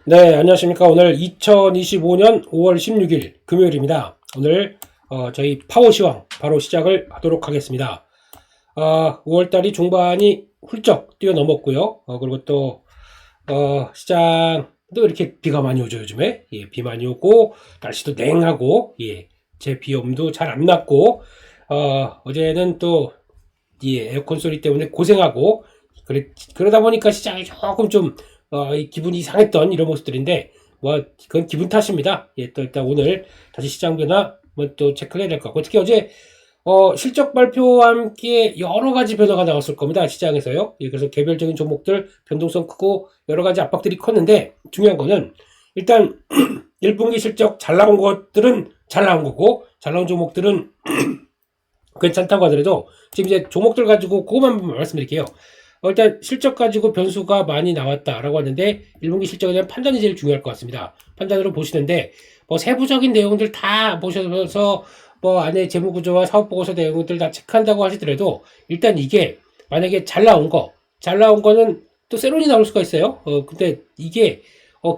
네, 안녕하십니까. 오늘 2025년 5월 16일 금요일입니다. 오늘 저희 파워시황 바로 시작을 하도록 하겠습니다. 5월달이 중반이 훌쩍 뛰어넘었고요. 그리고 또 시장도 이렇게 비가 많이 오죠, 요즘에. 예, 비 많이 오고 날씨도 냉하고, 예, 제 비염도 잘 안 났고, 어제는 또 이 에어컨 소리 때문에 고생하고, 그러다 보니까 시장이 조금 좀 이 기분이 이상했던 이런 모습들인데, 뭐 그건 기분 탓입니다. 예, 또 일단 오늘 다시 시장 변화 뭐 또 체크를 해야 될 것 같고, 특히 어제 실적 발표와 함께 여러 가지 변화가 나왔을 겁니다. 시장에서요. 예, 그래서 개별적인 종목들 변동성 크고 여러 가지 압박들이 컸는데, 중요한 거는 일단 1분기 실적 잘 나온 것들은 잘 나온 거고, 잘 나온 종목들은 괜찮다고 하더라도 지금 이제 종목들 가지고 그것만 말씀드릴게요. 일단 실적 가지고 변수가 많이 나왔다라고 하는데 1분기 실적에 대한 판단이 제일 중요할 것 같습니다. 판단으로 보시는데 뭐 세부적인 내용들 다 보셔서 뭐 안에 재무구조와 사업보고서 내용들 다 체크한다고 하시더라도, 일단 이게 만약에 잘 나온 거는 또 세론이 나올 수가 있어요. 근데 이게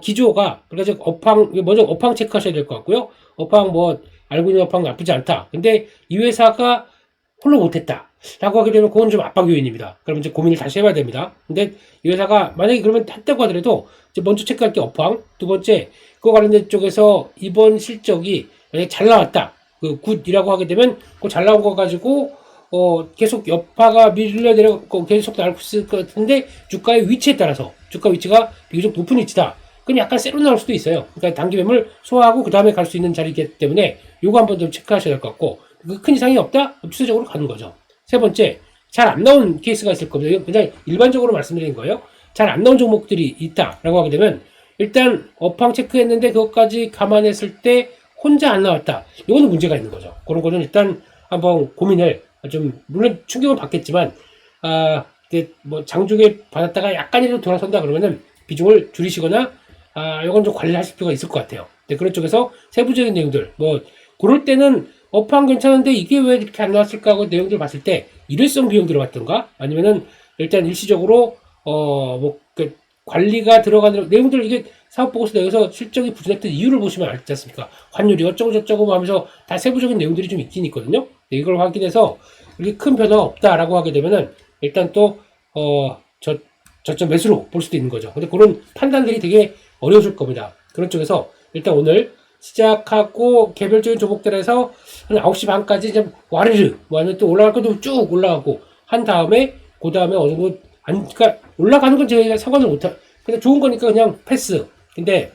기조가, 그러니까 먼저 업황 체크하셔야 될 것 같고요. 업황 뭐 알고 있는 업황 나쁘지 않다. 근데 이 회사가 홀로 못했다 라고 하게 되면 그건 좀 압박 요인입니다. 그럼 이제 고민을 다시 해봐야 됩니다. 근데 이 회사가 만약에 그러면 했다고 하더라도 이제 먼저 체크할 게 업황, 두 번째 그거 관련된 쪽에서 이번 실적이 만약에 잘 나왔다, 그 굿이라고 하게 되면 그 잘 나온 거 가지고 계속 여파가 밀려 내려가고 계속 나올 수 있을 것 같은데, 주가의 위치에 따라서 주가 위치가 비교적 높은 위치다, 그럼 약간 세로 나올 수도 있어요. 그러니까 단기 매물 소화하고 그 다음에 갈 수 있는 자리이기 때문에 요거 한번 좀 체크하셔야 될 것 같고, 큰 이상이 없다? 추세적으로 가는 거죠. 세 번째, 잘 안 나온 케이스가 있을 겁니다. 그냥 일반적으로 말씀드린 거예요. 잘 안 나온 종목들이 있다라고 하게 되면, 일단 업황 체크했는데 그것까지 감안했을 때 혼자 안 나왔다, 이거는 문제가 있는 거죠. 그런 거는 일단 한번 고민을 좀, 물론 충격을 받겠지만 뭐 장중에 받았다가 약간이라도 돌아선다 그러면은 비중을 줄이시거나 이건 좀 관리하실 필요가 있을 것 같아요. 네, 그런 쪽에서 세부적인 내용들, 뭐 그럴 때는 업황 괜찮은데 이게 왜 이렇게 안 나왔을까 하고 내용들 봤을 때 일회성 비용 들어갔던가, 아니면은 일단 일시적으로 그 관리가 들어가는 내용들, 이게 사업보고서 내에서 실적이 부진했던 이유를 보시면 알지 않습니까? 환율이 어쩌고 저쩌고 하면서 다 세부적인 내용들이 좀 있긴 있거든요. 네, 이걸 확인해서 이렇게 큰 변화가 없다라고 하게 되면은 일단 또 저점 매수로 볼 수도 있는 거죠. 근데 그런 판단들이 되게 어려워질 겁니다. 그런 쪽에서 일단 오늘 시작하고 개별적인 종목들에서 한 9시 반까지 이제 와르르, 뭐 아니면 또 올라갈 것도 쭉 올라가고 한 다음에, 그 다음에 어느 정도 그러니까 올라가는 건 제가 상관을 못하, 근데 좋은 거니까 그냥 패스. 근데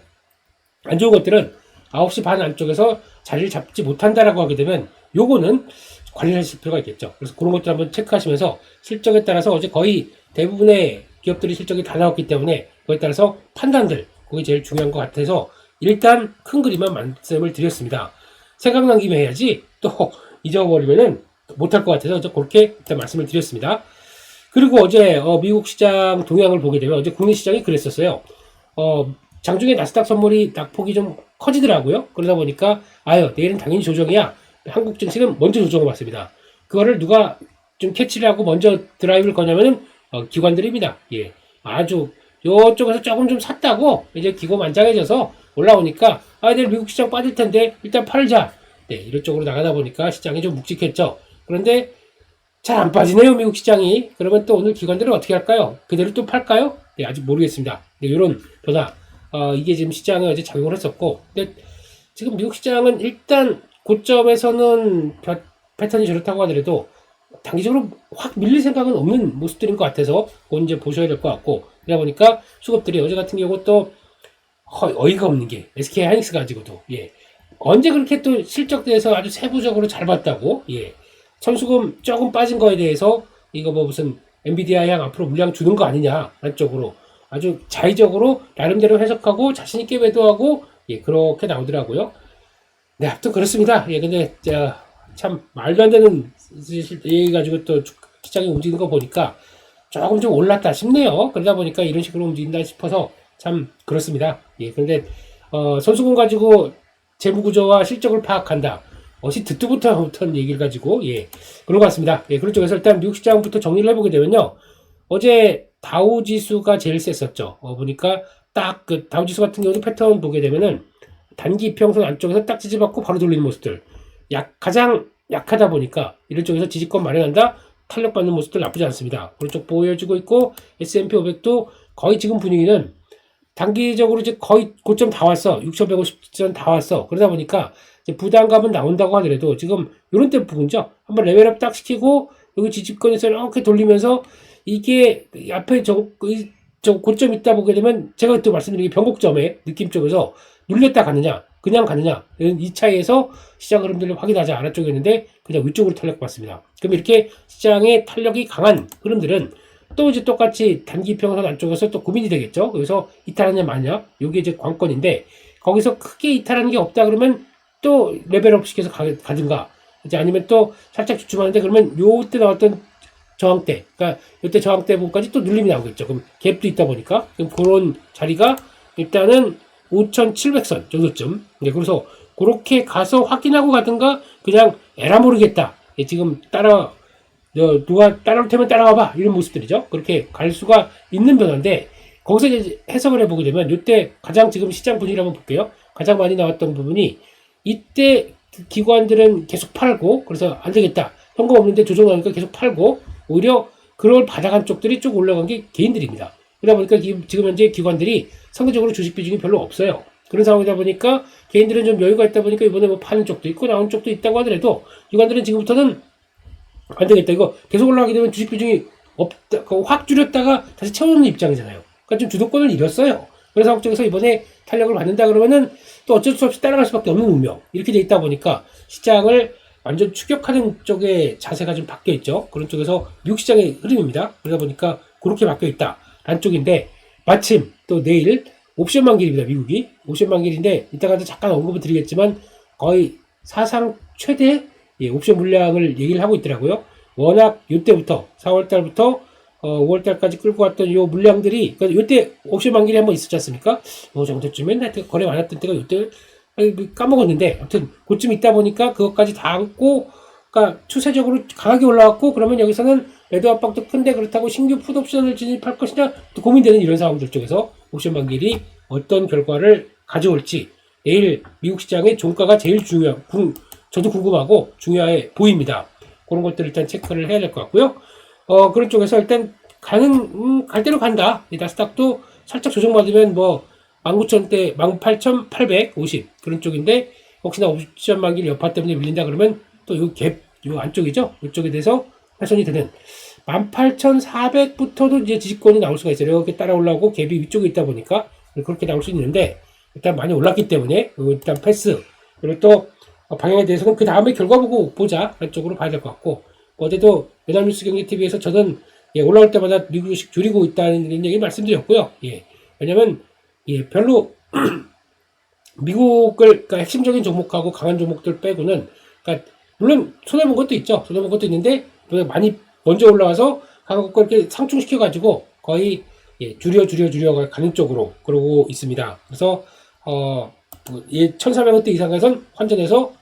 안 좋은 것들은 9시 반 안쪽에서 자리를 잡지 못한다라고 하게 되면 요거는 관리를 하실 필요가 있겠죠. 그래서 그런 것들 한번 체크하시면서, 실적에 따라서 어제 거의 대부분의 기업들이 실적이 다 나왔기 때문에 그거에 따라서 판단들, 그게 제일 중요한 것 같아서 일단 큰 그림만 말씀을 드렸습니다. 생각난 김에 해야지 또 잊어버리면은 못할 것 같아서 그렇게 일단 말씀을 드렸습니다. 그리고 어제 미국 시장 동향을 보게 되면 어제 국내 시장이 그랬었어요. 장중에 나스닥 선물이 낙폭이 좀 커지더라고요. 그러다 보니까 내일은 당연히 조정이야, 한국 증시는 먼저 조정을 받습니다. 그거를 누가 좀 캐치를 하고 먼저 드라이브를 거냐면은 기관들입니다. 예, 아주 요쪽에서 조금 좀 샀다고 이제 기고만장해져서 올라오니까 내일 미국 시장 빠질 텐데 일단 팔자. 네, 이런 쪽으로 나가다 보니까 시장이 좀 묵직했죠. 그런데 잘 안 빠지네요, 미국 시장이. 그러면 또 오늘 기관들은 어떻게 할까요? 그대로 또 팔까요? 네, 아직 모르겠습니다. 네, 이런 변화, 이게 지금 시장에 어제 작용을 했었고, 근데 지금 미국 시장은 일단 고점에서는 패턴이 저렇다고 하더라도 단기적으로 확 밀릴 생각은 없는 모습들인 것 같아서 그건 이제 보셔야 될 것 같고, 그러다 보니까 수급들이 어제 같은 경우 또 어이가 없는 게 SK 하이닉스 가지고도, 예, 언제 그렇게 또 실적 대해서 아주 세부적으로 잘 봤다고, 예, 선수금 조금 빠진 거에 대해서 이거 뭐 무슨 엔비디아 향 앞으로 물량 주는 거 아니냐 한쪽으로 아주 자의적으로 나름대로 해석하고 자신있게 매도하고, 예, 그렇게 나오더라고요. 네, 아무튼 그렇습니다. 예, 근데 참 말도 안 되는 얘기 가지고 또 시장이 움직이는 거 보니까 조금 좀 올랐다 싶네요. 그러다 보니까 이런 식으로 움직인다 싶어서 참 그렇습니다. 예, 근데 선수금 가지고 재무구조와 실적을 파악한다, 어시 듣도 못한 얘기를 가지고, 예, 그런 것 같습니다. 예, 그런 쪽에서 일단 미국 시장부터 정리를 해보게 되면요, 어제 다우 지수가 제일 셌었죠. 보니까 딱 그 다우지수 같은 경우도 패턴 보게 되면은 단기 이평선 안쪽에서 딱 지지받고 바로 돌리는 모습들 가장 약하다 보니까 이런 쪽에서 지지권 마련한다 탄력받는 모습들 나쁘지 않습니다. 오른쪽 보여주고 있고 S&P 500도 거의 지금 분위기는 단기적으로 이제 거의 고점 다 왔어. 6,150선 다 왔어. 그러다 보니까 이제 부담감은 나온다고 하더라도 지금 이런 때 부분죠. 한번 레벨업 딱 시키고 여기 지지권에서 이렇게 돌리면서 이게 앞에 저 고점 있다 보게 되면 제가 그때 말씀드린 게 변곡점에 느낌 쪽에서 눌렸다 가느냐 그냥 가느냐 이 차이에서 시장 흐름들을 확인하자 아래쪽에 있는데 그냥 위쪽으로 탄력받습니다. 그럼 이렇게 시장의 탄력이 강한 흐름들은 또 이제 똑같이 단기 평선 안쪽에서 또 고민이 되겠죠. 그래서 이탈하냐 마냐 이게 이제 관건인데 거기서 크게 이탈하는 게 없다 그러면 또 레벨업 시켜서 가든가 이제 아니면 또 살짝 주춤하는데 그러면 요때 나왔던 저항대 그러니까 요때 저항대 부분까지 또 눌림이 나오겠죠. 그럼 갭도 있다 보니까 그럼 그런 자리가 일단은 5,700선 정도쯤 그래서 그렇게 가서 확인하고 가든가 그냥 에라 모르겠다 지금 누가 따라올 테면 따라와봐 이런 모습들이죠. 그렇게 갈 수가 있는 변화인데 거기서 이제 해석을 해보게 되면 이때 가장 지금 시장 분위기를 한번 볼게요. 가장 많이 나왔던 부분이 이때 기관들은 계속 팔고 그래서 안 되겠다 현금 없는데 조정 나니까 계속 팔고 오히려 그걸 받아간 쪽들이 쭉 올라간 게 개인들입니다. 그러다 보니까 지금 현재 기관들이 상대적으로 주식 비중이 별로 없어요. 그런 상황이다 보니까 개인들은 좀 여유가 있다 보니까 이번에 뭐 파는 쪽도 있고 나오는 쪽도 있다고 하더라도 기관들은 지금부터는 안 되겠다. 이거 계속 올라가게 되면 주식 비중이 없다, 확 줄였다가 다시 채워놓는 입장이잖아요. 그러니까 좀 주도권을 잃었어요. 그래서 상황 쪽에서 이번에 탄력을 받는다 그러면은 또 어쩔 수 없이 따라갈 수밖에 없는 운명. 이렇게 돼 있다 보니까 시장을 완전 추격하는 쪽에 자세가 좀 바뀌어 있죠. 그런 쪽에서 미국 시장의 흐름입니다. 그러다 보니까 그렇게 바뀌어 있다. 란 쪽인데 마침 또 내일 옵션 만기일입니다. 미국이 옵션 만기일인데 이따가도 잠깐 언급을 드리겠지만 거의 사상 최대 옵션 물량을 얘기를 하고 있더라고요. 워낙 이때부터 4월달부터 5월달까지 끌고 왔던 요 물량들이 그러니까 이때 옵션 만기일이 한번 있었지 않습니까? 요 정도쯤엔 하여튼 거래 많았던 때가 이때 까먹었는데 아무튼 그쯤 있다 보니까 그것까지 다 안고 그러니까 추세적으로 강하게 올라왔고 그러면 여기서는 매도 압박도 큰데 그렇다고 신규 풋옵션을 진입할 것이냐 또 고민되는 이런 상황들 쪽에서 옵션 만기일이 어떤 결과를 가져올지 내일 미국 시장의 종가가 제일 저도 궁금하고 중요해 보입니다. 그런 것들을 일단 체크를 해야 될 것 같고요. 그런 쪽에서 일단 갈 대로 간다. 이 나스닥도 살짝 조정받으면 뭐 19,000대 18,850 그런 쪽인데 혹시나 옵션 만기일 여파 때문에 밀린다 그러면 또 요 갭, 요 안쪽이죠. 이쪽에 대해서 훼손이 되는 18,400부터도 이제 지지권이 나올 수가 있어요. 이렇게 따라 올라오고 갭이 위쪽에 있다 보니까 그렇게 나올 수 있는데 일단 많이 올랐기 때문에 일단 패스. 그리고 또 방향에 대해서는 그 다음에 결과 보고 보자. 그런 쪽으로 봐야 될 것 같고 어제도 연합뉴스 경제TV에서 저는 올라올 때마다 미국 주식 줄이고 있다는 얘기 말씀드렸고요. 왜냐면 별로 미국을 그러니까 핵심적인 종목하고 강한 종목들 빼고는 그러니까 물론 손해본 것도 있죠. 손해본 것도 있는데 많이 먼저 올라와서 강한 걸 이렇게 상충시켜 가지고 거의 줄여 가는 쪽으로 그러고 있습니다. 그래서 1,400원대 이상 가선 환전해서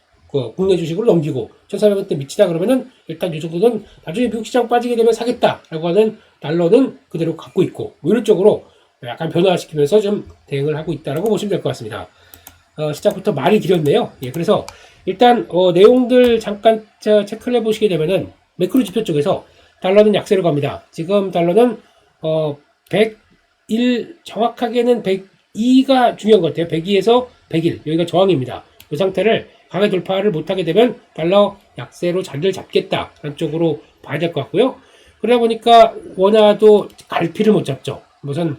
국내 주식을 넘기고 1,400원대 미치다 그러면은 일단 이 정도는 나중에 미국 시장 빠지게 되면 사겠다라고 하는 달러는 그대로 갖고 있고 이런 쪽으로 약간 변화시키면서 좀 대응을 하고 있다라고 보시면 될 것 같습니다. 시작부터 말이 길었네요. 그래서 일단 내용들 잠깐 체크를 해보시게 되면은 매크로 지표 쪽에서 달러는 약세로 갑니다. 지금 달러는 101 정확하게는 102가 중요한 것 같아요. 102에서 101 여기가 저항입니다. 이 상태를 강하게 돌파를 못하게 되면 달러 약세로 자리를 잡겠다라는 쪽으로 봐야 될 것 같고요. 그러다 보니까 원화도 갈피를 못 잡죠. 우선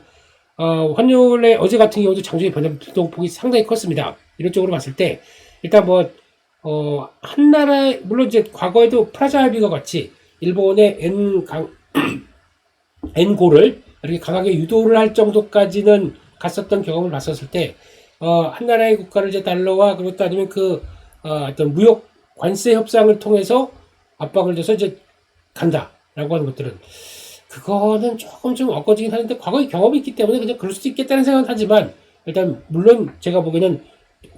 환율의 어제 같은 경우도 장중에 변동폭이 상당히 컸습니다. 이런 쪽으로 봤을 때 일단 한 나라의 물론 이제 과거에도 프라자 합의와 같이 일본의 엔고를 이렇게 강하게 유도를 할 정도까지는 갔었던 경험을 봤었을 때 한 나라의 국가를 이제 달러와 그것도 아니면 어떤 무역 관세 협상을 통해서 압박을 줘서 이제 간다라고 하는 것들은 그거는 조금 좀 엇거지긴 하는데 과거의 경험이 있기 때문에 그냥 그럴 수도 있겠다는 생각은 하지만 일단 물론 제가 보기에는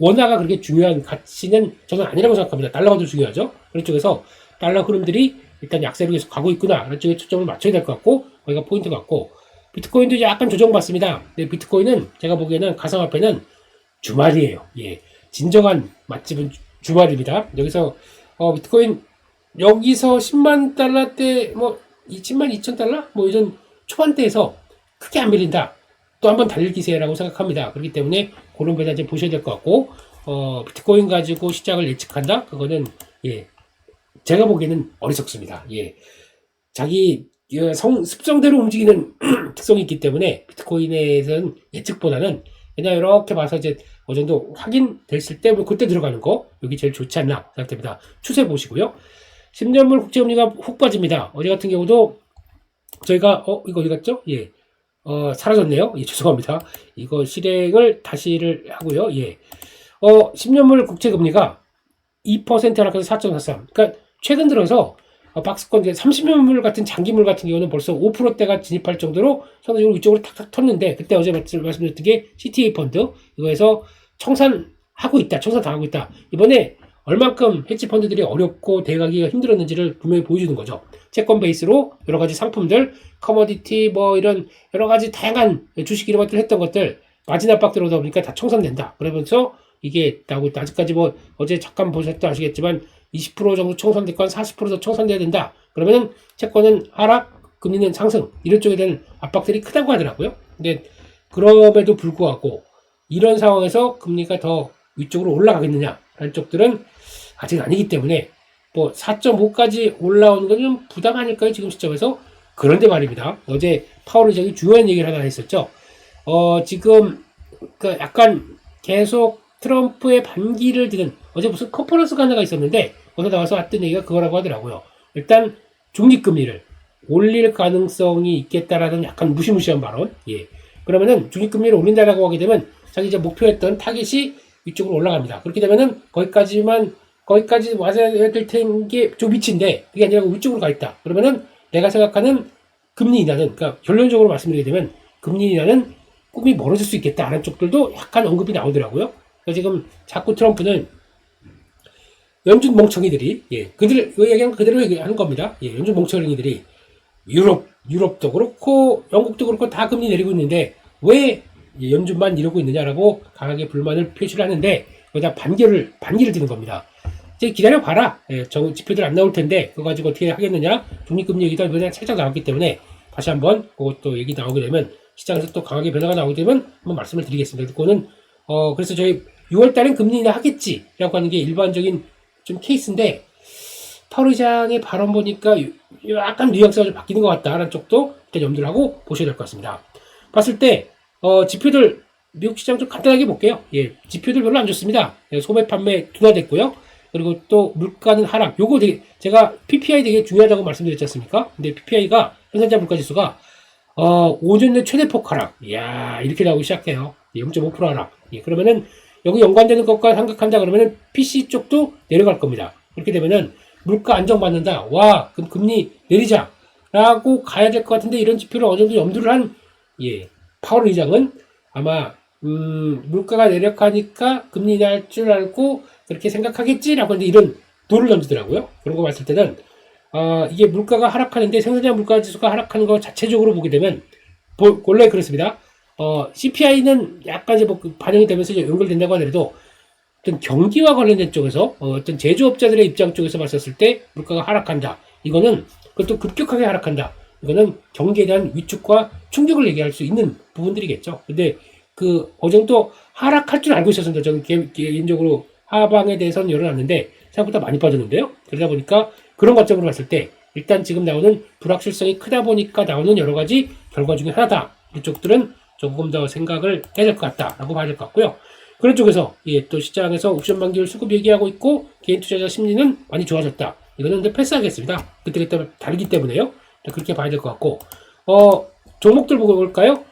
원화가 그렇게 중요한 가치는 저는 아니라고 생각합니다. 달러가 더 중요하죠. 그런 쪽에서 달러 흐름들이 일단 약세로 계속 가고 있구나. 그런 쪽에 초점을 맞춰야 될 것 같고 거기가 포인트 같고 비트코인도 이제 약간 조정받습니다. 근데 비트코인은 제가 보기에는 가상화폐는 주말이에요. 예. 진정한 맛집은 주말입니다. 여기서, 비트코인, 여기서 10만 달러대, 뭐, 10만 2천 달러? 뭐, 이런 초반대에서 크게 안 밀린다. 또 한번 달릴 기세라고 생각합니다. 그렇기 때문에 그런 배당 좀 보셔야 될 것 같고, 비트코인 가지고 시장을 예측한다? 그거는, 예. 제가 보기에는 어리석습니다. 예. 자기 습성대로 움직이는 특성이 있기 때문에 비트코인에서는 예측보다는 그냥 이렇게 봐서 이제 어느 정도 확인됐을 때 그때 들어가는 거 여기 제일 좋지 않나 생각됩니다. 추세 보시고요. 10년물 국제금리가 훅 빠집니다. 어제 같은 경우도 저희가 이거 어디 갔죠? 예. 사라졌네요. 예, 죄송합니다. 이거 실행을 다시를 하고요. 예. 10년물 국제금리가 2% 하락해서 4.43. 그러니까 최근 들어서 박스권 30년물 같은 장기물 같은 경우는 벌써 5%대가 진입할 정도로 상대적으로 위쪽으로 탁탁 텄는데, 그때 어제 말씀드렸던 게 CTA 펀드 이거에서 청산하고 있다, 청산당하고 있다. 이번에 얼만큼 헤지 펀드들이 어렵고 대응하기가 힘들었는지를 분명히 보여주는 거죠. 채권 베이스로 여러 가지 상품들, 커머디티 뭐 이런 여러 가지 다양한 주식 이런 것들 했던 것들 마진 압박 들어오다 보니까 다 청산된다. 그러면서 이게 나오고 있다. 아직까지 뭐 어제 잠깐 보셨다 아시겠지만 20% 정도 청산됐건 40%더 청산돼야 된다. 그러면은 채권은 하락, 금리는 상승, 이런 쪽에 대한 압박들이 크다고 하더라고요. 근데 그럼에도 불구하고 이런 상황에서 금리가 더 위쪽으로 올라가겠느냐라는 쪽들은 아직 아니기 때문에 뭐 4.5까지 올라오는 건 좀 부담 아닐까요? 지금 시점에서. 그런데 말입니다. 어제 파월 의장이 중요한 얘기를 하나 했었죠. 지금 그 약간 계속 트럼프의 반기를 드는, 어제 무슨 컨퍼런스가 하나가 있었는데 거기서 나와서 왔던 얘기가 그거라고 하더라고요. 일단 중립금리를 올릴 가능성이 있겠다라는 약간 무시무시한 발언. 예. 그러면은 중립금리를 올린다라고 하게 되면 자기 이제 목표했던 타깃이 위쪽으로 올라갑니다. 그렇게 되면은 거기까지 와야 될 텐 게 좀 위치인데 그게 아니라 위쪽으로 가 있다. 그러면은 내가 생각하는 금리 인하는, 그러니까 결론적으로 말씀드리게 되면 금리 인하는 꿈이 멀어질 수 있겠다라는 쪽들도 약간 언급이 나오더라고요. 지금 자꾸 트럼프는 연준 멍청이들이, 예, 그 얘기한 그대로 얘기하는 겁니다. 예, 연준 멍청이들이 유럽도 그렇고 영국도 그렇고 다 금리 내리고 있는데 왜 연준만 이러고 있느냐라고 강하게 불만을 표시를 하는데 거기다 반기를 드는 겁니다. 이제 기다려 봐라. 예, 지표들 안 나올 텐데 그거 가지고 어떻게 하겠느냐. 중립금리 얘기도 이번에 살짝 나왔기 때문에 다시 한번 그것도 얘기 나오게 되면 시장에서 또 강하게 변화가 나오게 되면 한번 말씀을 드리겠습니다. 그거는 그래서 저희 6월 달엔 금리 인하 하겠지라고 하는 게 일반적인 좀 케이스인데 파월 의장의 발언 보니까 약간 뉘앙스가 좀 바뀌는 것 같다라는 쪽도 일단 염두를 하고 보셔야 될 것 같습니다. 봤을 때 지표들 미국 시장 좀 간단하게 볼게요. 예, 지표들 별로 안 좋습니다. 예, 소매 판매 둔화됐고요. 그리고 또 물가는 하락. 요거 되게 제가 PPI 되게 중요하다고 말씀드렸지 않습니까? 근데 PPI가 생산자 물가지수가 5년 내 최대폭 하락. 이야, 이렇게 나오기 시작해요. 0.5% 하락. 예, 그러면은 여기 연관되는 것과 생각한다 그러면은 PC 쪽도 내려갈 겁니다. 그렇게 되면은 물가 안정받는다. 와, 그럼 금리 내리자. 라고 가야 될 것 같은데 이런 지표를 어느 정도 염두를 한, 예, 파월 의장은 아마, 물가가 내려가니까 금리 인하할 줄 알고 그렇게 생각하겠지라고 하는데 이런 도를 던지더라고요. 그런 거 봤을 때는, 이게 물가가 하락하는데 생산자 물가 지수가 하락하는 거 자체적으로 보게 되면, 원래 그렇습니다. CPI는 약간 이제 뭐 반영이 되면서 이제 연결된다고 하더라도 어떤 경기와 관련된 쪽에서 어떤 제조업자들의 입장 쪽에서 봤었을 때 물가가 하락한다. 이거는 그것도 급격하게 하락한다. 이거는 경기에 대한 위축과 충격을 얘기할 수 있는 부분들이겠죠. 근데 어느 정도 하락할 줄 알고 있었습니다. 저는 개인적으로 하방에 대해서는 열어놨는데 생각보다 많이 빠졌는데요. 그러다 보니까 그런 관점으로 봤을 때 일단 지금 나오는 불확실성이 크다 보니까 나오는 여러 가지 결과 중에 하나다. 이쪽들은 조금 더 생각을 해야 될 것 같다라고 봐야 될 것 같고요. 그런 쪽에서 또 시장에서 옵션 만기율 수급 얘기하고 있고 개인 투자자 심리는 많이 좋아졌다. 이거는 이제 패스하겠습니다. 그때 다르기 때문에요. 그렇게 봐야 될 것 같고 종목들 보고 볼까요?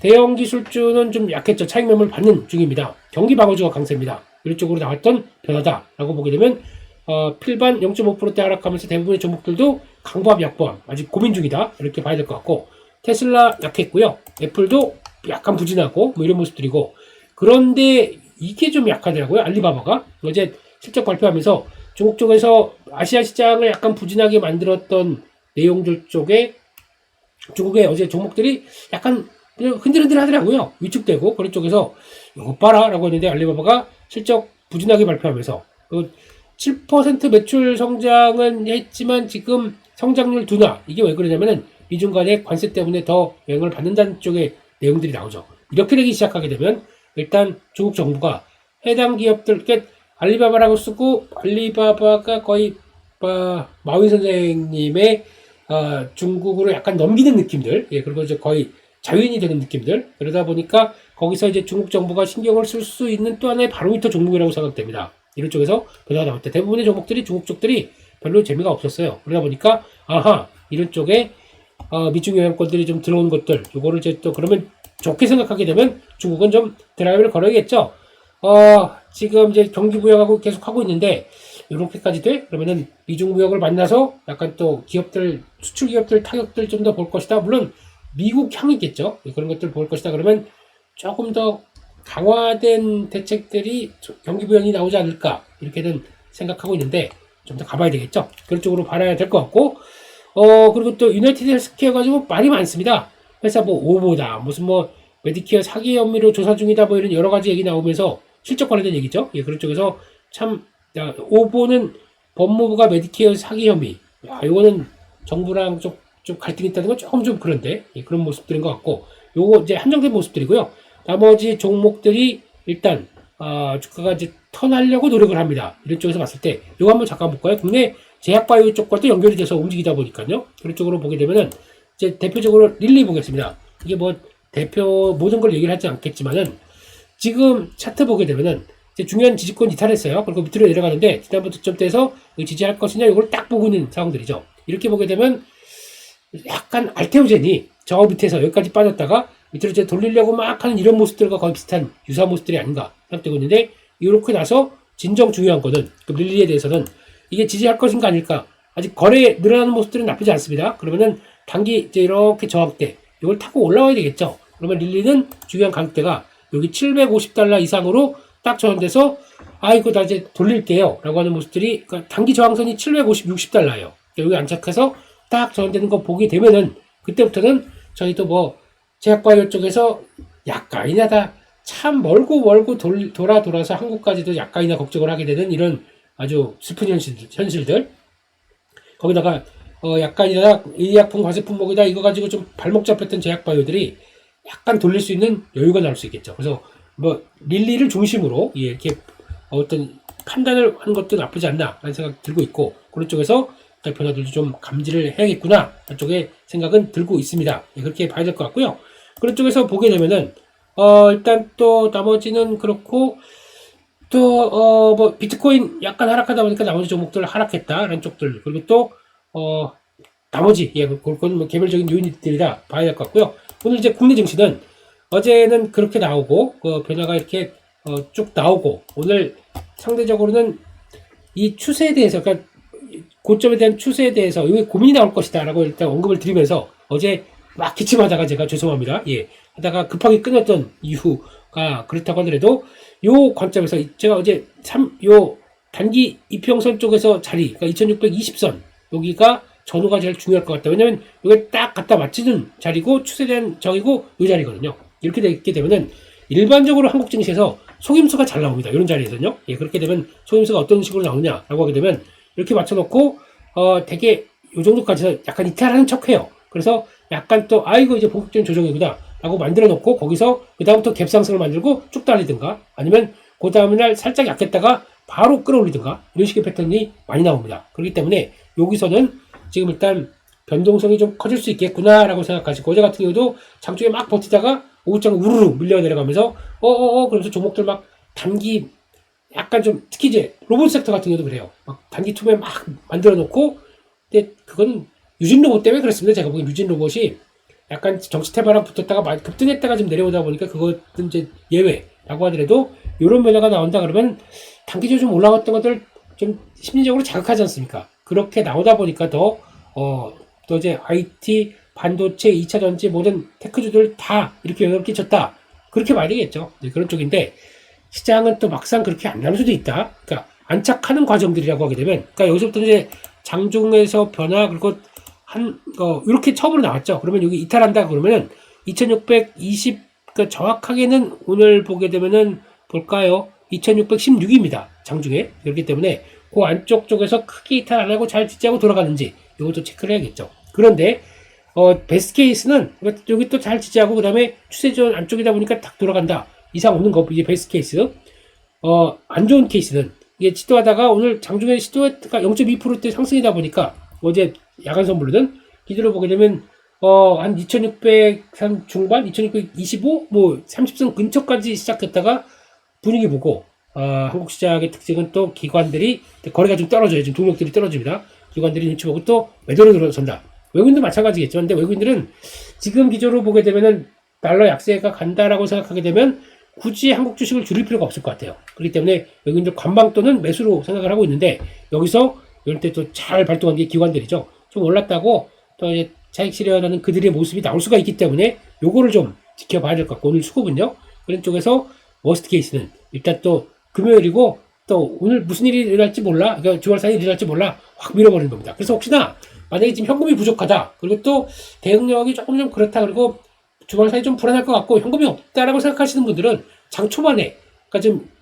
대형 기술주는 좀 약했죠. 차익 매물 받는 중입니다. 경기 방어주가 강세입니다. 이런 쪽으로 나왔던 변화다라고 보게 되면 필반 0.5%대 하락하면서 대부분의 종목들도 강보합 약보합 아직 고민 중이다. 이렇게 봐야 될 것 같고 테슬라 약했고요. 애플도 약간 부진하고 뭐 이런 모습들이고 그런데 이게 좀 약하더라고요. 알리바바가 어제 실적 발표하면서 중국 쪽에서 아시아 시장을 약간 부진하게 만들었던 내용들 쪽에 중국의 어제 종목들이 약간 그냥 흔들흔들 하더라고요. 위축되고 그런 쪽에서 이거 봐라 라고 했는데 알리바바가 실적 부진하게 발표하면서 7% 매출 성장은 했지만 지금 성장률 둔화. 이게 왜 그러냐면은 미중 간의 관세 때문에 더 영향을 받는다는 쪽의 내용들이 나오죠. 이렇게 되기 시작하게 되면 일단 중국 정부가 해당 기업들, 그러니까 알리바바라고 쓰고 알리바바가 거의 마윈 선생님의 중국으로 약간 넘기는 느낌들, 예, 그리고 이제 거의 자유인이 되는 느낌들. 그러다 보니까 거기서 이제 중국 정부가 신경을 쓸 수 있는 또 하나의 바로미터 종목이라고 생각됩니다. 이런 쪽에서 변화가 나올 때 대부분의 종목들이 중국 쪽들이 별로 재미가 없었어요. 그러다 보니까 아하 이런 쪽에 미중 영향권들이 좀 들어온 것들, 요거를 이제 또 그러면 좋게 생각하게 되면 중국은 좀 드라이브를 걸어야겠죠. 지금 이제 경기 부양하고 계속 하고 있는데 이렇게까지 돼? 그러면은 미중 무역을 만나서 약간 또 기업들, 수출 기업들 타격들 좀 더 볼 것이다. 물론 미국 향이겠죠. 그런 것들 볼 것이다. 그러면 조금 더 강화된 대책들이 경기 부양이 나오지 않을까 이렇게는 생각하고 있는데 좀 더 가봐야 되겠죠. 그런 쪽으로 봐야 될 것 같고 그리고 또 유나이티드 헬스케어 가지고 말이 많습니다. 회사 뭐 오보다 무슨 뭐 메디케어 사기 혐의로 조사 중이다 뭐 이런 여러 가지 얘기 나오면서 실적 관련된 얘기죠. 예, 그런 쪽에서 참 오보는 법무부가 메디케어 사기 혐의. 이거는 정부랑 좀 갈등이 있다는 건 조금 좀 그런데 예, 그런 모습들인 것 같고 요거 이제 한정된 모습들이고요. 나머지 종목들이 일단 주가가 이제 턴하려고 노력을 합니다. 이런 쪽에서 봤을 때 요거 한번 잠깐 볼까요? 국내 제약바이오 쪽과도 연결이 돼서 움직이다 보니까요. 그런 쪽으로 보게 되면은 이제 대표적으로 릴리 보겠습니다. 이게 뭐 대표 모든 걸 얘기를 하지 않겠지만은 지금 차트 보게 되면은 이제 중요한 지지권 이탈했어요. 그리고 밑으로 내려가는데 지난번 저점대에서 지지할 것이냐 이걸 딱 보고 있는 상황들이죠. 이렇게 보게 되면 약간 알테오젠이 저 밑에서 여기까지 빠졌다가 밑으로 이제 돌리려고 막 하는 이런 모습들과 거의 비슷한 유사한 모습들이 아닌가 생각되고 있는데 이렇게 나서 진정 중요한 거는 그 릴리에 대해서는 이게 지지할 것인가 아닐까. 아직 거래 늘어나는 모습들은 나쁘지 않습니다. 그러면은 단기 이제 이렇게 저항대 이걸 타고 올라와야 되겠죠. 그러면 릴리는 중요한 가격대가 여기 $750 이상으로 딱 저항돼서 이거 나 이제 돌릴게요 라고 하는 모습들이 그러니까 단기 저항선이 $760예요. 여기 안착해서 딱 저항되는 거 보게 되면은 그때부터는 저희도 뭐 제약바이오 쪽에서 약간이나 다 참 멀고 돌아서 한국까지도 약간이나 걱정을 하게 되는 이런 아주 슬픈 현실들. 거기다가 약간이나 의약품 과세품목이다 이거 가지고 좀 발목 잡혔던 제약바이오들이 약간 돌릴 수 있는 여유가 나올 수 있겠죠. 그래서 뭐 릴리를 중심으로 이렇게 어떤 판단을 하는 것도 나쁘지 않나 라는 생각 들고 있고 그런 쪽에서 변화들도 좀 감지를 해야겠구나 쪽에 생각은 들고 있습니다. 그렇게 봐야 될 것 같고요. 그런 쪽에서 보게 되면은 일단 또 나머지는 그렇고 또 뭐 비트코인 약간 하락하다 보니까 나머지 종목들 하락했다라는 쪽들 그리고 또 나머지 그건 뭐 개별적인 요인들이라 봐야 될 것 같고요. 오늘 이제 국내 증시는 어제는 그렇게 나오고 그 변화가 이렇게 쭉 나오고 오늘 상대적으로는 이 추세에 대해서 그러니까 고점에 대한 추세에 대해서 이게 고민이 나올 것이다 라고 일단 언급을 드리면서 어제 막 기침하다가 제가 죄송합니다. 예. 하다가 급하게 끊었던 이유가 그렇다고 하더라도 요 관점에서 제가 어제 요 단기 이평선 쪽에서 자리 그러니까 2620선 여기가 전후가 제일 중요할 것 같다. 왜냐면 이게 딱 갖다 맞추는 자리고 추세에 대한 적이고 이 자리거든요. 이렇게 되게 되면은 일반적으로 한국 증시에서 속임수가 잘 나옵니다. 이런 자리에서는요. 예, 그렇게 되면 속임수가 어떤 식으로 나오냐라고 하게 되면 이렇게 맞춰놓고 되게 요 정도까지 약간 이탈하는 척해요. 그래서 약간 또 이거 이제 본격적인 조정이구나 라고 만들어 놓고 거기서 그 다음부터 갭상승을 만들고 쭉 달리든가 아니면 그 다음날 살짝 약했다가 바로 끌어올리든가 이런 식의 패턴이 많이 나옵니다. 그렇기 때문에 여기서는 지금 일단 변동성이 좀 커질 수 있겠구나 라고 생각하시고 어제 같은 경우도 장중에 막 버티다가 오후장 우르르 밀려 내려가면서 그러면서 종목들 막 단기 약간 좀 특히 이제 로봇 섹터 같은 경우도 그래요. 막 단기 투매 막 만들어 놓고 근데 그건 유진 로봇 때문에 그렇습니다. 제가 보기엔 유진 로봇이 약간 정치 태바람 붙었다가 많이 급등했다가 좀 내려오다 보니까 그것은 이제 예외라고 하더라도 이런 변화가 나온다 그러면 단기적으로 좀 올라갔던 것들 좀 심리적으로 자극하지 않습니까? 그렇게 나오다 보니까 또 이제 IT, 반도체, 2차 전지 모든 테크주들 다 이렇게 영향을 끼쳤다. 그렇게 봐야 되겠죠. 네, 그런 쪽인데 시장은 또 막상 그렇게 안 나올 수도 있다. 그러니까 안착하는 과정들이라고 하게 되면 그러니까 여기서부터 이제 장중에서 변화 그리고 이렇게 처음으로 나왔죠. 그러면 여기 이탈한다 그러면은 2620, 그러니까 정확하게는 오늘 보게 되면은 볼까요? 2616입니다. 장중에. 그렇기 때문에 그 안쪽 쪽에서 크게 이탈 안 하고 잘 지지하고 돌아가는지 이것도 체크를 해야겠죠. 그런데 베스트 케이스는 여기 또 잘 지지하고 그다음에 추세전 안쪽이다 보니까 딱 돌아간다. 이상 없는 거 이제 베스트 케이스. 안 좋은 케이스는 이게 시도하다가 오늘 장중에 시도했다가 0.2%대 상승이다 보니까 어제 야간 선물로는 기준으로 보게 되면 한 2600 중반, 2625, 뭐 30선 근처까지 시작했다가 분위기 보고 한국 시장의 특징은 또 기관들이 거래가 좀 떨어져요. 지금 동력들이 떨어집니다. 기관들이 눈치 보고 또 매도로 들어선다. 외국인도 마찬가지겠죠. 근데 외국인들은 지금 기조로 보게 되면은 달러 약세가 간다라고 생각하게 되면 굳이 한국 주식을 줄일 필요가 없을 것 같아요. 그렇기 때문에 외국인들 관방 또는 매수로 생각을 하고 있는데 여기서 이럴 때 또 잘 발동한 게 기관들이죠. 좀 올랐다고 또 이제 차익 실현하는 그들의 모습이 나올 수가 있기 때문에 요거를 좀 지켜봐야 될 것 같고 오늘 수급은요. 그런 쪽에서 워스트 케이스는 일단 또 금요일이고 또 오늘 무슨 일이 일어날지 몰라. 그러니까 주말 사이에 일어날지 몰라. 확 밀어버리는 겁니다. 그래서 혹시나 만약에 지금 현금이 부족하다. 그리고 또 대응력이 조금 좀 그렇다. 그리고 주말 사이 좀 불안할 것 같고 현금이 없다라고 생각하시는 분들은 장 초반에 그러니까 좀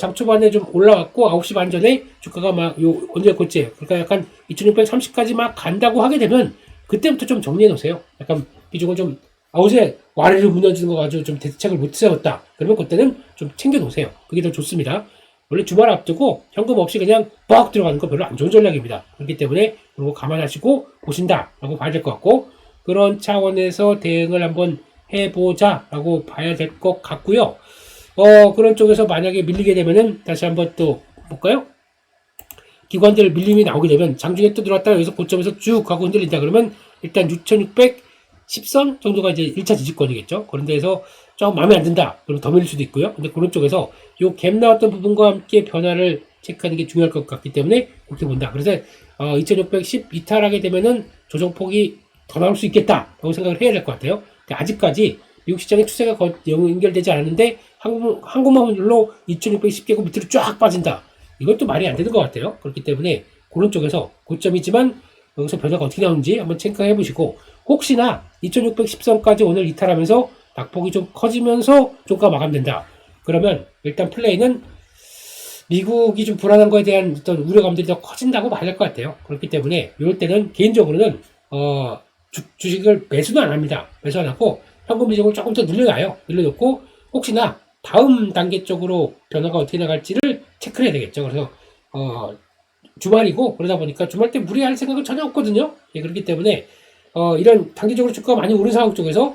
장 초반에 좀 올라왔고 9시 반 전에 주가가 막 언제 꼴찌예요. 그러니까 약간 2630까지 막 간다고 하게 되면 그때부터 좀 정리해 놓으세요. 약간 비중을 좀 어제 와르르 무너지는 거 가지고 좀 대책을 못 세웠다. 그러면 그때는 좀 챙겨 놓으세요. 그게 더 좋습니다. 원래 주말 앞두고 현금 없이 그냥 뻑 들어가는 거 별로 안 좋은 전략입니다. 그렇기 때문에 그런 거 감안하시고 보신다라고 봐야 될 것 같고 그런 차원에서 대응을 한번 해보자라고 봐야 될 것 같고요. 그런 쪽에서 만약에 밀리게 되면은 다시 한번 또 볼까요? 기관들 밀림이 나오게 되면 장중에 또 들어왔다가 여기서 고점에서 쭉 가고 흔들린다 그러면 일단 6610선 정도가 이제 1차 지지권이겠죠. 그런 데에서 좀 마음에 안 든다. 그럼 더 밀릴 수도 있고요. 근데 그런 쪽에서 요 갭 나왔던 부분과 함께 변화를 체크하는 게 중요할 것 같기 때문에 그렇게 본다. 그래서 2610 이탈하게 되면은 조정폭이 더 나올 수 있겠다라고 생각을 해야 될 것 같아요. 그러니까 아직까지 미국 시장의 추세가 연결되지 않았는데 한국만으로 2610개고 밑으로 쫙 빠진다. 이것도 말이 안 되는 것 같아요. 그렇기 때문에 그런 쪽에서 고점이지만 여기서 변화가 어떻게 나오는지 한번 체크해 보시고 혹시나 2610선까지 오늘 이탈하면서 낙폭이 좀 커지면서 종가 마감된다. 그러면 일단 플레이는 미국이 좀 불안한 거에 대한 어떤 우려감들이 더 커진다고 봐야 될 것 같아요. 그렇기 때문에 이럴 때는 개인적으로는 주식을 매수도 안 합니다. 매수 안 하고 현금 비중을 조금 더 늘려놓고 혹시나 다음 단계 쪽으로 변화가 어떻게 나갈지를 체크를 해야 되겠죠. 그래서 주말이고 그러다 보니까 주말 때 무리할 생각은 전혀 없거든요. 예, 그렇기 때문에 이런 단기적으로 주가가 많이 오른 상황 쪽에서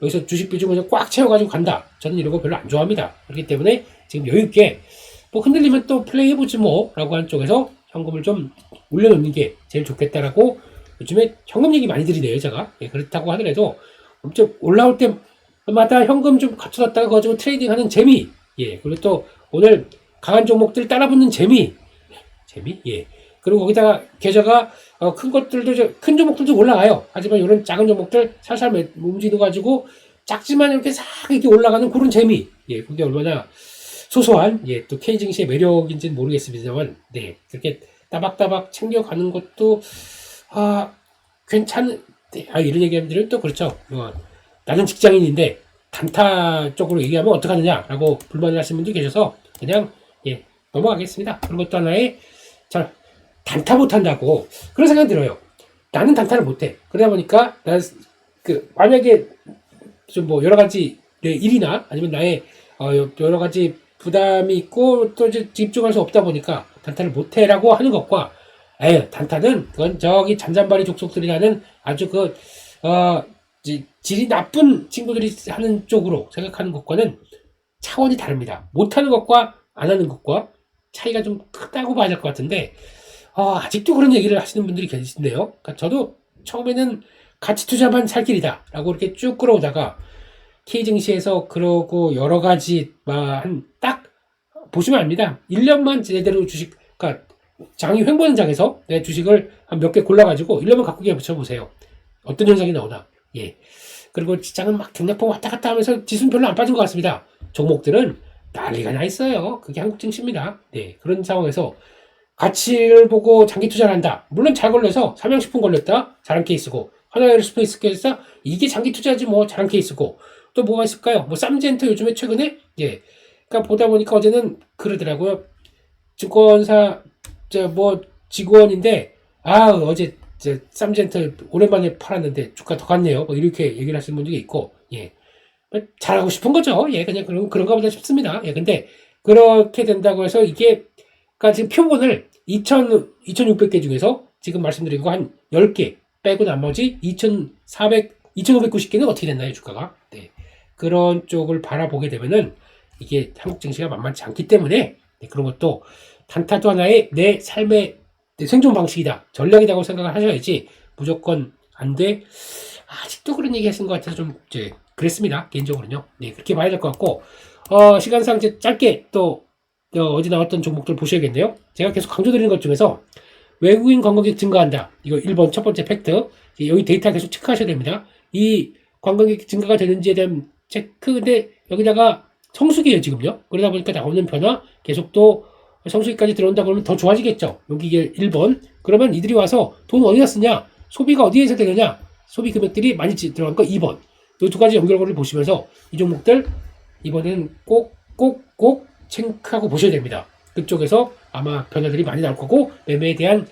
여기서 주식 비중을 꽉 채워가지고 간다. 저는 이런 거 별로 안 좋아합니다. 그렇기 때문에 지금 여유있게 뭐 흔들리면 또 플레이 해보지 뭐 라고 하는 쪽에서 현금을 좀 올려놓는 게 제일 좋겠다라고 요즘에 현금 얘기 많이 드리네요 제가. 예, 그렇다고 하더라도 엄청 올라올 때마다 현금 좀 갖춰놨다가 가지고 트레이딩하는 재미. 예, 그리고 또 오늘 강한 종목들 따라붙는 재미. 예. 그리고 거기다가 계좌가 큰 종목들도 올라가요. 하지만 이런 작은 종목들 살살 움직여 가지고 작지만 이렇게 싹 이렇게 올라가는 그런 재미. 예, 그게 얼마나 소소한 또 K 증시의 매력인지는 모르겠습니다만, 네, 그렇게 따박따박 챙겨가는 것도 괜찮은. 네, 이런 얘기하면 또 그렇죠. 나는 직장인인데 단타 쪽으로 얘기하면 어떡하느냐라고 불만을 하시는 분도 계셔서 그냥 넘어가겠습니다. 그런 것도 하나의 단타 못한다고 그런 생각이 들어요. 나는 단타를 못해. 그러다 보니까 나는 만약에 좀 뭐 여러 가지 내 일이나 아니면 나의 여러 가지 부담이 있고 또 이제 집중할 수 없다 보니까 단타를 못해라고 하는 것과 단타는 그건 저기 잔잔바리 족속들이라는 아주 질이 나쁜 친구들이 하는 쪽으로 생각하는 것과는 차원이 다릅니다. 못하는 것과 안 하는 것과 차이가 좀 크다고 봐야 될 것 같은데 아직도 그런 얘기를 하시는 분들이 계신데요. 그러니까 저도 처음에는 가치 투자만 살 길이다 라고 이렇게 쭉 끌어오다가 K 증시에서 그러고 여러 가지 딱 보시면 압니다. 1년만 제대로 그러니까 장이 횡보하는 장에서 내 주식을 한 몇 개 골라가지고 1년만 갖고 붙여보세요. 어떤 현상이 나오나. 예. 그리고 시장은 막 등락폭 왔다 갔다 하면서 지수는 별로 안 빠진 것 같습니다. 종목들은 난리가 나 있어요. 그게 한국 증시입니다. 네. 그런 상황에서 가치를 보고 장기 투자를 한다. 물론 잘 걸려서 삼양식품 걸렸다. 잘한 케이스고. 하나에어로스페이스 케이스 이게 장기 투자지 뭐 잘한 케이스고. 또 뭐가 있을까요? 뭐 쌈젠터 요즘에 최근에 예. 그러니까 보다 보니까 어제는 그러더라고요. 증권사 뭐 직원인데 어제 쌈젠터 오랜만에 팔았는데 주가 더 갔네요. 뭐 이렇게 얘기를 하시는 분들이 있고 예. 잘하고 싶은 거죠. 예, 그냥 그런가 보다 싶습니다. 예, 근데 그렇게 된다고 해서 이게 그러니까 지금 표본을 2,600개 중에서 지금 말씀드린 거 한 10개 빼고 나머지 2,590개는 어떻게 됐나요, 주가가? 네. 그런 쪽을 바라보게 되면은 이게 한국 증시가 만만치 않기 때문에 네, 그런 것도 단타도 하나의 내 삶의 생존 방식이다, 전략이라고 생각을 하셔야지 무조건 안 돼. 아직도 그런 얘기 하신 것 같아서 좀 이제 그랬습니다, 개인적으로는요. 네, 그렇게 봐야 될 것 같고 시간상 이제 짧게 또 어제 나왔던 종목들 보셔야겠네요. 제가 계속 강조드리는 것 중에서 외국인 관광객 증가한다. 이거 1번 첫 번째 팩트. 여기 데이터 계속 체크하셔야 됩니다. 이 관광객 증가가 되는지에 대한 체크. 근데 여기다가 성수기예요, 지금요. 그러다 보니까 나오는 변화 계속 또 성수기까지 들어온다 그러면 더 좋아지겠죠. 여기 이게 1번. 그러면 이들이 와서 돈 어디다 쓰냐? 소비가 어디에서 되느냐? 소비 금액들이 많이 들어간 거 2번. 이 두 가지 연결고리를 보시면서 이 종목들 이번에는 꼭 체크하고 보셔야 됩니다. 그쪽에서 아마 변화들이 많이 나올 거고 매매에 대한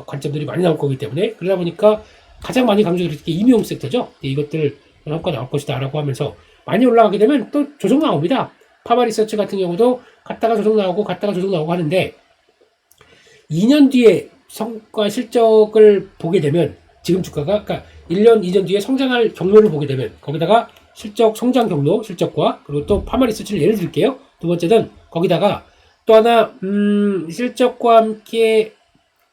관점들이 많이 나올 거기 때문에, 그러다 보니까 가장 많이 강조드릴 게 임용 섹터죠. 이것들 효과 나올 것이다 라고 하면서 많이 올라가게 되면 또 조정 나옵니다. 파마리서치 같은 경우도 갔다가 조정 나오고 갔다가 조정 나오고 하는데 2년 뒤에 성과 실적을 보게 되면 지금 주가가 그러니까 1년 2년 뒤에 성장할 경로를 보게 되면 거기다가 실적 성장 경로 실적과 그리고 또 파마리서치를 예를 들게요. 두 번째는 거기다가 또 하나 실적과 함께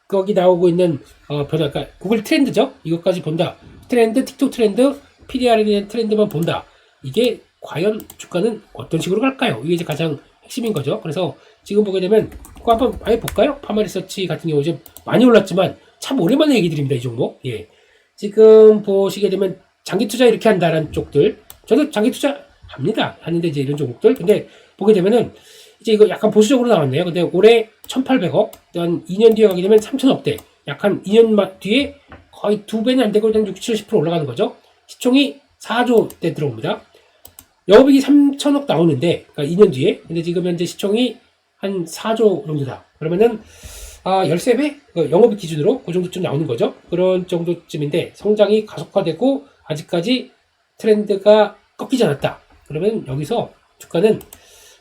거기 나오고 있는 변화, 그러니까 구글 트렌드죠. 이것까지 본다. 트렌드, 틱톡 트렌드, PDR에 대한 트렌드만 본다. 이게 과연 주가는 어떤 식으로 갈까요? 이게 이제 가장 핵심인 거죠. 그래서 지금 보게 되면 그거 한번 아예 볼까요? 파마리서치 같은 경우 좀 많이 올랐지만 참 오랜만에 얘기 드립니다, 이 종목. 예. 지금 보시게 되면 장기 투자 이렇게 한다는 쪽들. 저도 장기 투자 합니다. 하는데 이제 이런 종목들. 근데 보게 되면은 이제 이거 약간 보수적으로 나왔네요. 근데 올해 1,800억, 한 2년 뒤에 가게 되면 3,000억대. 약 한 2년 뒤에 거의 2배는 안 되고 그냥 60, 70% 올라가는 거죠. 시총이 4조대 들어옵니다. 영업이익이 3,000억 나오는데, 그러니까 2년 뒤에. 근데 지금 현재 시총이 한 4조 정도다. 그러면은 13배? 영업이익 기준으로 그 정도쯤 나오는 거죠. 그런 정도쯤인데 성장이 가속화되고 아직까지 트렌드가 꺾이지 않았다. 그러면 여기서 주가는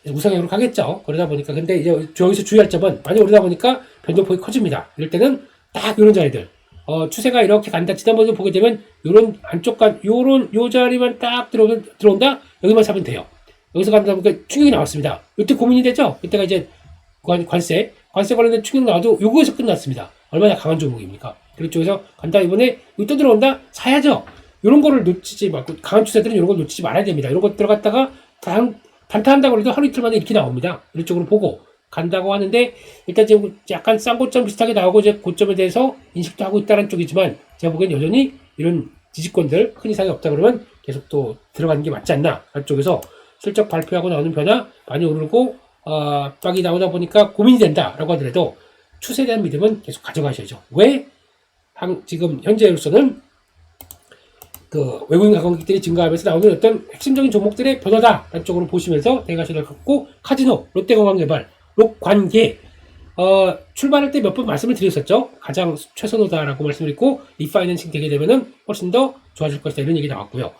우상향으로 가겠죠. 그러다 보니까 근데 이제 여기서 주의할 점은 많이 오르다 보니까 변동폭이 커집니다. 이럴 때는 딱 이런 자리들 추세가 이렇게 간다. 지난번에 보게 되면 요런 안쪽간 요 자리만 딱 들어온다. 여기만 사면 돼요. 여기서 간다 보니까 충격이 나왔습니다. 이때 고민이 되죠. 이때가 이제 관세 관련된 충격 나와도 요거에서 끝났습니다. 얼마나 강한 종목입니까? 그쪽에서 간다. 이번에 여기 또 들어온다. 사야죠. 이런 거를 놓치지 말고, 강한 추세들은 이런 걸 놓치지 말아야 됩니다. 이런 거 들어갔다가 단타한다고 해도 하루 이틀 만에 이렇게 나옵니다. 이런 쪽으로 보고 간다고 하는데, 일단 지금 약간 싼 고점 비슷하게 나오고 이제 고점에 대해서 인식도 하고 있다는 쪽이지만, 제가 보기엔 여전히 이런 지지권들 큰 이상이 없다 그러면 계속 또 들어가는 게 맞지 않나. 한쪽에서 실적 발표하고 나오는 변화 많이 오르고 빡이 나오다 보니까 고민이 된다라고 하더라도 추세에 대한 믿음은 계속 가져가셔야죠. 왜? 지금 현재로서는 그 외국인 관광객들이 증가하면서 나오는 어떤 핵심적인 종목들의 변화다라는 쪽으로 보시면서 대응하셔야 될 것 같고, 카지노, 롯데관광개발, 롯관계 출발할 때 몇 번 말씀을 드렸었죠. 가장 최선호다라고 말씀드렸고, 리파이낸싱 되게 되면은 훨씬 더 좋아질 것이다 이런 얘기 나왔고요.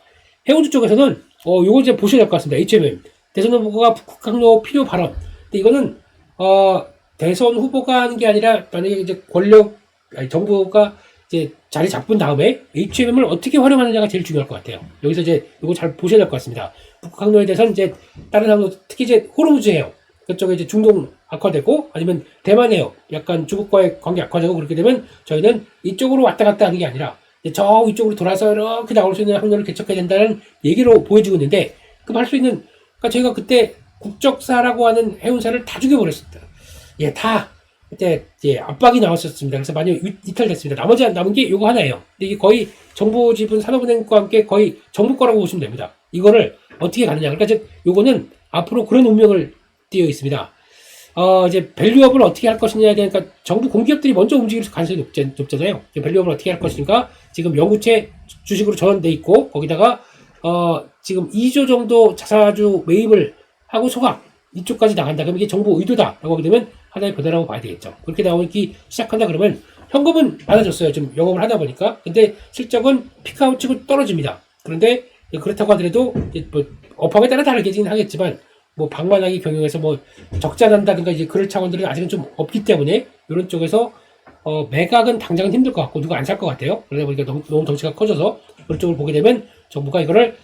해운주 쪽에서는 요거 이제 보셔야 될 것 같습니다. HMM 대선 후보가 북한로 필요 발언. 근데 이거는 대선 후보가 하는 게 아니라 만약에 이제 정부가 이제 자리 잡은 다음에 HMM을 어떻게 활용하느냐가 제일 중요할 것 같아요. 여기서 이제 이거 잘 보셔야 될 것 같습니다. 북한 항로에 대해서는 이제 다른 항로, 특히 이제 호르무즈해요. 그쪽에 이제 중동 악화되고 아니면 대만해요. 약간 중국과의 관계 악화되고 그렇게 되면 저희는 이쪽으로 왔다 갔다 하는 게 아니라 저 위쪽으로 돌아서 이렇게 나올 수 있는 항로를 개척해야 된다는 얘기로 보여주고 있는데, 그럼 할 수 있는, 그러니까 저희가 그때 국적사라고 하는 해운사를 다 죽여버렸습니다. 예, 다 그때 압박이 나왔었습니다. 그래서 많이 이탈됐습니다. 나머지 남은 게 이거 하나예요. 근데 이게 거의 정부 지분 산업은행과 함께 거의 정부 거라고 보시면 됩니다. 이거를 어떻게 가느냐. 그러니까 즉 요거는 앞으로 그런 운명을 띄어 있습니다. 이제 밸류업을 어떻게 할 것이냐에 대한, 그러니까 정부 공기업들이 먼저 움직일 가능성이 높잖아요. 밸류업을 어떻게 할 것인가, 지금 영구채 주식으로 전환돼 있고, 거기다가, 지금 2조 정도 자사주 매입을 하고 소각, 이쪽까지 나간다. 그럼 이게 정부 의도다라고 하게 되면 하나의 변화라고 봐야 되겠죠. 그렇게 나오기 시작한다 그러면 현금은 많아졌어요. 좀 영업을 하다 보니까. 근데 실적은 피크아웃 치고 떨어집니다. 그런데 그렇다고 하더라도 뭐 업황에 따라 다르긴 하겠지만, 뭐 방만하게 경영해서 뭐 적자 난다든가 이제 그럴 차원들은 아직은 좀 없기 때문에 이런 쪽에서 매각은 당장은 힘들 것 같고 누가 안 살 것 같아요. 그러다 보니까 너무 덩치가 커져서 그런 쪽을 보게 되면 정부가 이거를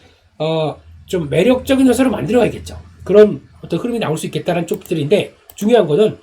좀 매력적인 요소로 만들어야겠죠. 그런 어떤 흐름이 나올 수 있겠다는 쪽들인데, 중요한 거는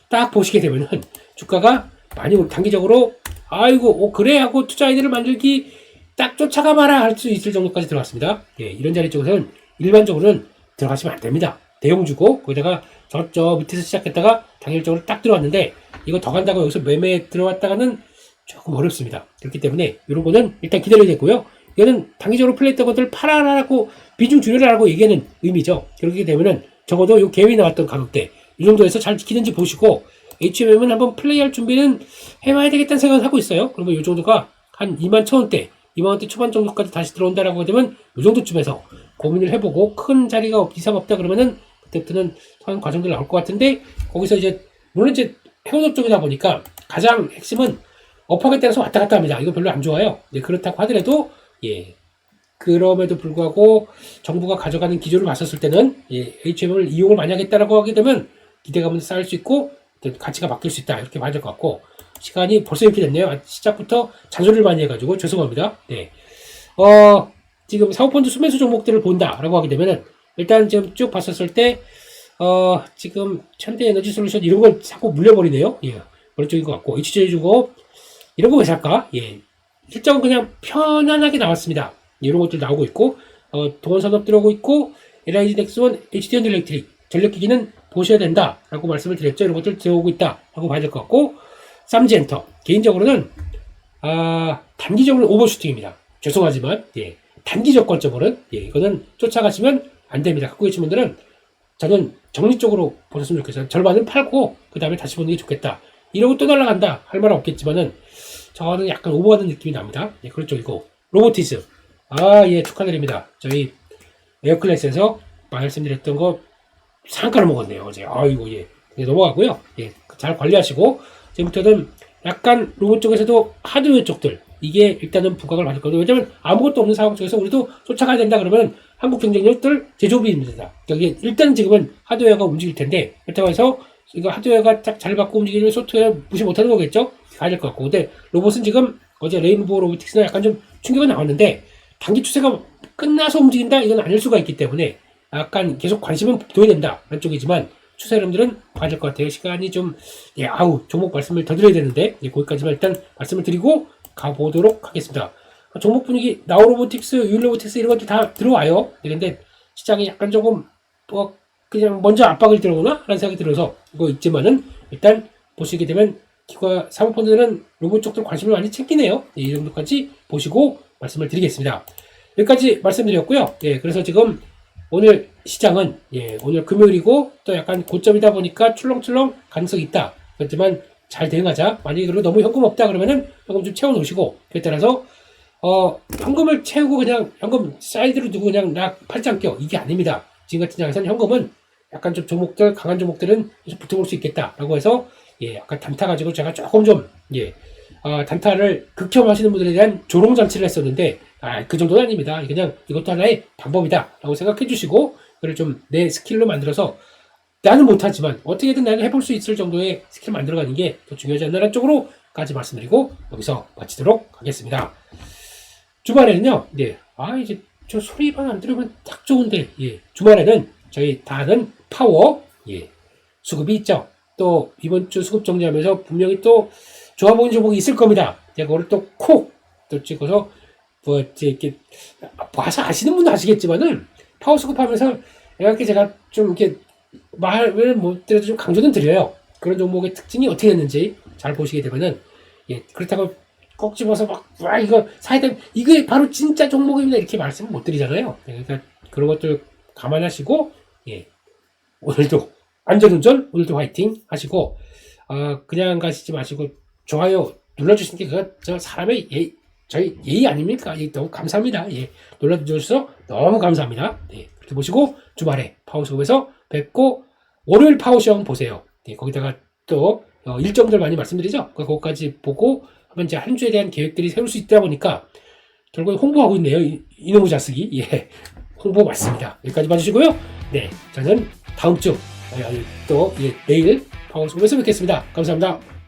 딱 보시게 되면은 주가가 많이 단기적으로 아이고 그래 하고 투자 아이디를 만들기 딱 쫓아가 봐라 할 수 있을 정도까지 들어갔습니다. 예, 이런 자리 쪽에서는 일반적으로는 들어가시면 안 됩니다. 대용 주고 거기다가 저 밑에서 시작했다가 단일적으로 딱 들어왔는데 이거 더 간다고 여기서 매매에 들어왔다가는 조금 어렵습니다. 그렇기 때문에 이런 거는 일단 기다려야 되고요. 이거는 단기적으로 플레이했던 것들을 팔아라라고 비중 줄여라라고 얘기하는 의미죠. 그렇게 되면은 적어도 요 갭이 나왔던 가격대 이 정도에서 잘 지키는지 보시고, HMM은 한번 플레이할 준비는 해봐야 되겠다는 생각을 하고 있어요. 그러면 이 정도가 한 21,000원대 2만원대 초반 정도까지 다시 들어온다라고 되면 이 정도쯤에서 고민을 해보고, 큰 자리가 이상 없다 그러면은 그때부터는 한 과정들 나올 것 같은데, 거기서 이제 물론 이제 해운업 쪽이다 보니까 가장 핵심은 업황에 따라서 왔다 갔다 합니다. 이거 별로 안 좋아요. 그렇다고 하더라도 그럼에도 불구하고 정부가 가져가는 기조를 봤었을 때는 HM을 이용을 많이 하겠다라고 하게 되면 기대감은 쌓일 수 있고 가치가 바뀔 수 있다, 이렇게 봐야 될 것 같고, 시간이 벌써 이렇게 됐네요. 시작부터 잔소리를 많이 해가지고 죄송합니다. 지금 사모펀드 수매수 종목들을 본다라고 하게 되면은 일단 지금 쭉 봤었을 때 지금 현대에너지솔루션 이런 걸 자꾸 물려버리네요. 그런 쪽인 것 같고, HJ중업 이런 거 왜 살까? 실적은 그냥 편안하게 나왔습니다. 이런 것들 나오고 있고, 동원산업 들어오고 있고, LIG 넥스원, HDN 일렉트릭 전력기기는 보셔야 된다라고 말씀을 드렸죠. 이런 것들 들어오고 있다라고 봐야 될 것 같고, 쌈지엔터 개인적으로는 단기적으로는 오버슈팅입니다. 죄송하지만 단기적 관점으로는 이거는 쫓아가시면 안 됩니다. 갖고 계신 분들은 저는 정리적으로 보셨으면 좋겠어요. 절반은 팔고 그 다음에 다시 보는 게 좋겠다. 이러고 또 날아간다 할 말은 없겠지만은 저는 약간 오버하는 느낌이 납니다. 그런 쪽이고, 로보티스 축하드립니다. 저희 에어클래스에서 말씀드렸던 거 상가를 먹었네요 어제. 넘어가고요. 잘 관리하시고, 지금부터는 약간 로봇 쪽에서도 하드웨어 쪽들 이게 일단은 부각을 받을 거예요. 왜냐면 아무것도 없는 상황 속에서 우리도 쫓아가야 된다 그러면 한국 경쟁력들 제조업입니다. 여기 일단 지금은 하드웨어가 움직일 텐데, 그렇다고 해서 이거 하드웨어가 딱 잘 받고 움직이는 소프트웨어 무시 못하는 거겠죠? 가야 될 것 같고, 근데 로봇은 지금 어제 레인보우 로보틱스는 약간 좀 충격이 나왔는데 단기 추세가 끝나서 움직인다 이건 아닐 수가 있기 때문에 약간 계속 관심은 둬야 된다 그런 쪽이지만, 추세 흐름들은 봐야 될 것 같아요. 시간이 좀 종목 말씀을 더 드려야 되는데 거기까지만 일단 말씀을 드리고 가보도록 하겠습니다. 종목 분위기 나우로보틱스, 유일로보틱스 이런 것들 다 들어와요. 그런데 시장이 약간 조금 그냥 먼저 압박을 들어오나 라는 생각이 들어서 이거 있지만은 일단 보시게 되면 기관 사모펀드는 로봇 쪽들 관심을 많이 챙기네요. 이 정도까지 보시고 말씀을 드리겠습니다. 여기까지 말씀드렸고요. 그래서 지금 오늘 시장은 오늘 금요일이고 또 약간 고점이다 보니까 출렁출렁 가능성이 있다. 그렇지만 잘 대응하자. 만약에 그리고 너무 현금 없다 그러면은 현금 좀 채워 놓으시고, 그에 따라서 현금을 채우고 그냥 현금 사이드로 두고 그냥 락 팔짱 껴, 이게 아닙니다. 지금 같은 장에서는 현금은 약간 좀 종목들, 강한 종목들은 계속 붙어볼 수 있겠다라고 해서 약간 단타 가지고 제가 조금 좀 단타를 극혐하시는 분들에 대한 조롱장치를 했었는데 그 정도는 아닙니다. 그냥 이것도 하나의 방법이다 라고 생각해 주시고, 그걸 좀 내 스킬로 만들어서 나는 못하지만 어떻게든 나는 해볼 수 있을 정도의 스킬 만들어가는 게 더 중요하지 않나라는 쪽으로까지 말씀드리고 여기서 마치도록 하겠습니다. 주말에는요, 이제 저 소리만 안 들으면 딱 좋은데, 주말에는 저희 다 아는 파워, 수급이 있죠. 또 이번 주 수급 정리하면서 분명히 또 좋아 보이는 종목이 있을 겁니다. 제가 그걸 또 찍어서 이렇게 봐서 아시는 분도 아시겠지만은 파워 수급하면서 이렇게 제가 좀 이렇게 말을 못 드려도 좀 강조는 드려요. 그런 종목의 특징이 어떻게 됐는지 잘 보시게 되면은 그렇다고 꼭 집어서 이거 사야 돼, 이게 바로 진짜 종목입니다 이렇게 말씀을 못 드리잖아요. 그러니까 그런 것들 감안하시고 오늘도 안전운전 오늘도 화이팅 하시고 그냥 가시지 마시고 좋아요 눌러주시는 게 그거 저 사람의 저희 예의 아닙니까? 예, 너무 감사합니다. 예, 눌러주셔서 너무 감사합니다. 네, 그렇게 보시고 주말에 파워수업에서 뵙고 월요일 파워시험 보세요. 네, 거기다가 또 일정들 많이 말씀드리죠. 그거까지 보고 하면 이제 한 주에 대한 계획들이 세울 수 있다 보니까 결국에 홍보하고 있네요. 이놈의 자식이. 예, 홍보 맞습니다. 여기까지 봐주시고요. 네, 저는 다음 주 또 내일 파워수업에서 뵙겠습니다. 감사합니다.